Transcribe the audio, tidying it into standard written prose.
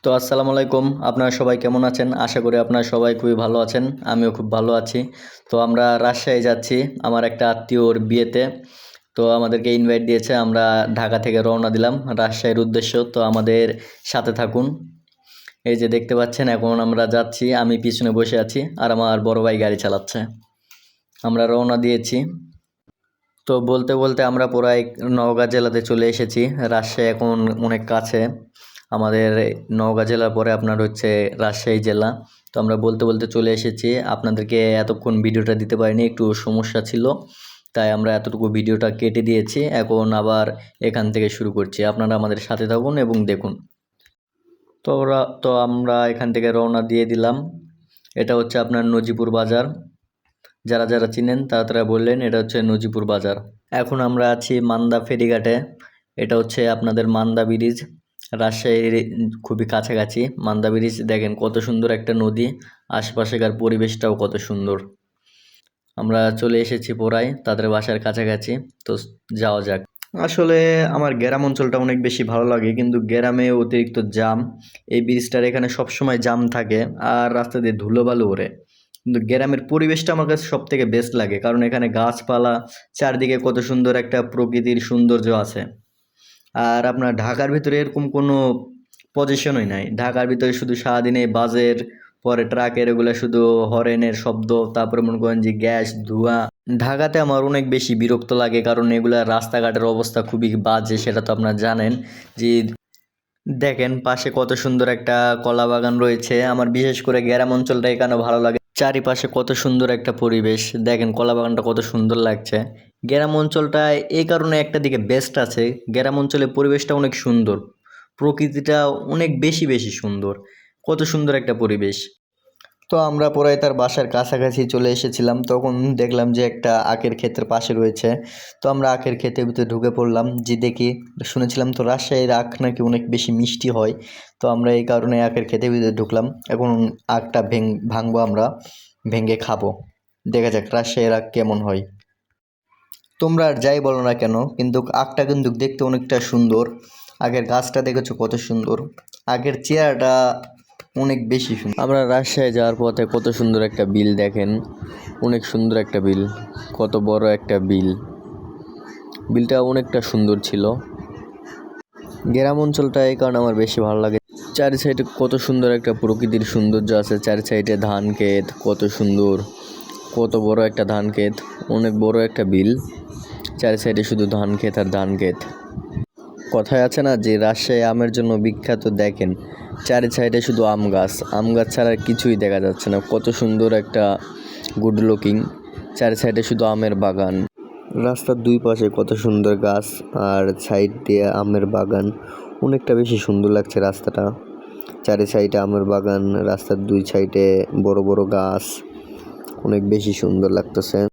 তো আসসালামু আলাইকুম, আপনারা সবাই কেমন আছেন? আশা করি আপনারা সবাই খুবই ভালো আছেন। আমিও খুব ভালো আছি। তো আমরা রাজশাহী যাচ্ছি আমার একটা আত্মীয়র বিয়েতে। তো আমাদেরকে ইনভাইট দিয়েছে, আমরা ঢাকা থেকে রওনা দিলাম রাজশাহীর উদ্দেশ্য। তো আমাদের সাথে থাকুন। এই যে দেখতে পাচ্ছেন, এখন আমরা যাচ্ছি, আমি পিছনে বসে আছি আর আমার বড় ভাই গাড়ি চালাচ্ছে। আমরা রওনা দিয়েছি। তো বলতে বলতে আমরা প্রায় নওগাঁ জেলাতে চলে এসেছি। রাজশাহী এখন অনেক কাছে আমাদের। নওগাঁ জেলার পরে আপনার হচ্ছে রাজশাহী জেলা। তো আমরা বলতে বলতে চলে এসেছি। আপনাদেরকে এতক্ষণ ভিডিওটা দিতে পারিনি, একটু সমস্যা ছিল, তাই আমরা এতটুকু ভিডিওটা কেটে দিয়েছি। এখন আবার এখান থেকে শুরু করছি, আপনারা আমাদের সাথে থাকুন এবং দেখুন। তো আমরা এখান থেকে রওনা দিয়ে দিলাম। এটা হচ্ছে আপনার নজিপুর বাজার। যারা যারা চিনেন তারা তারা বললেন এটা হচ্ছে নজিপুর বাজার। এখন আমরা আছি মান্দা ফেরিঘাটে। এটা হচ্ছে আপনাদের মান্দা ব্রিজ, রাজশাহীর খুবই কাছাকাছি। মান্দা ব্রিজ দেখেন কত সুন্দর একটা নদী, আশপাশেকার পরিবেশটাও কত সুন্দর। আমরা চলে এসেছি পোড়ায় তাদের বাসার কাছাকাছি। তো যাওয়া যাক। আসলে আমার গ্রাম অঞ্চলটা অনেক বেশি ভালো লাগে, কিন্তু গ্রামে অতিরিক্ত জাম। এই ব্রিজটার এখানে সবসময় জাম থাকে আর রাস্তা দিয়ে ধুলোবালু ওড়ে। কিন্তু গ্রামের পরিবেশটা আমার কাছে সব থেকে বেস্ট লাগে, কারণ এখানে গাছপালা, চারদিকে কত সুন্দর একটা প্রকৃতির সৌন্দর্য আছে। আর আপনার ঢাকার ভিতরে এরকম কোনো পজিশনই নাই। ঢাকার ভিতরে শুধু সারাদিনে বাজের, পরে ট্রাকের, এগুলো শুধু হরেনের শব্দ, তারপরে মনে করেন যে গ্যাস ধোঁয়া। ঢাকাতে আমার অনেক বেশি বিরক্ত লাগে, কারণ এগুলা রাস্তাঘাটের অবস্থা খুবই বাজে, সেটা তো আপনারা জানেন। যে দেখেন পাশে কত সুন্দর একটা কলা বাগান রয়েছে। আমার বিশেষ করে গ্রাম অঞ্চলটা এখানে ভালো লাগে, চারিপাশে কত সুন্দর একটা পরিবেশ। দেখেন কলা বাগানটা কত সুন্দর লাগছে। গ্রাম অঞ্চলটা এই কারণে একটা দিকে বেস্ট আছে, গ্রাম অঞ্চলের পরিবেশটা অনেক সুন্দর, প্রকৃতিটা অনেক বেশি বেশি সুন্দর, কত সুন্দর একটা পরিবেশ। তো আমরা পরে তার বাসার কাছাকাছি চলে এসেছিলাম, তখন দেখলাম যে একটা আখের ক্ষেতের পাশে রয়েছে। তো আমরা আখের ক্ষেতের ভিতরে ঢুকে পড়লাম, যে দেখি, শুনেছিলাম তো রাজশাহীর আখ নাকি অনেক বেশি মিষ্টি হয়। তো আমরা এই কারণে আখের ক্ষেতের ভিতরে ঢুকলাম। এখন আখটা ভাঙবো, আমরা ভেঙে খাবো। দেখা যাক রাজশাহীর আখ কেমন হয়। তোমরা আর যাই বলো না কেন, কিন্তু আখটা কিন্তু দেখতে অনেকটা সুন্দর। আগের গাছটা দেখেছো কত সুন্দর, আগের চেয়ারটা অনেক বেশি সুন্দর। আমরা রাজশাহী যাওয়ার পথে কত সুন্দর একটা বিল দেখেন, অনেক সুন্দর একটা বিল, কত বড় একটা বিল। বিলটা অনেকটা সুন্দর ছিল। গ্রাম অঞ্চলটা এই কারণে আমার বেশি ভালো লাগে, চারি সাইডে কত সুন্দর একটা প্রকৃতির সৌন্দর্য আছে। চারি সাইডে ধান ক্ষেত, কত সুন্দর, কত বড় একটা ধান ক্ষেত, অনেক বড় একটা বিল, চারি সাইডে শুধু ধান ক্ষেত আর ধান ক্ষেত। কথায় আছে না যে রাজশাহী আমের জন্য বিখ্যাত, দেখেন চারি সাইডে শুধু আম গাছ, আম গাছ ছাড়া আর কিছুই দেখা যাচ্ছে না। কত সুন্দর একটা গুড লুকিং, চারি সাইডে শুধু আমের বাগান, রাস্তার দুই পাশে কত সুন্দর গাছ আর সাইড দিয়ে আমের বাগান। অনেকটা বেশি সুন্দর লাগছে রাস্তাটা, চারি সাইডে আমের বাগান, রাস্তার দুই সাইডে বড় বড় গাছ, অনেক বেশি সুন্দর লাগতেছে।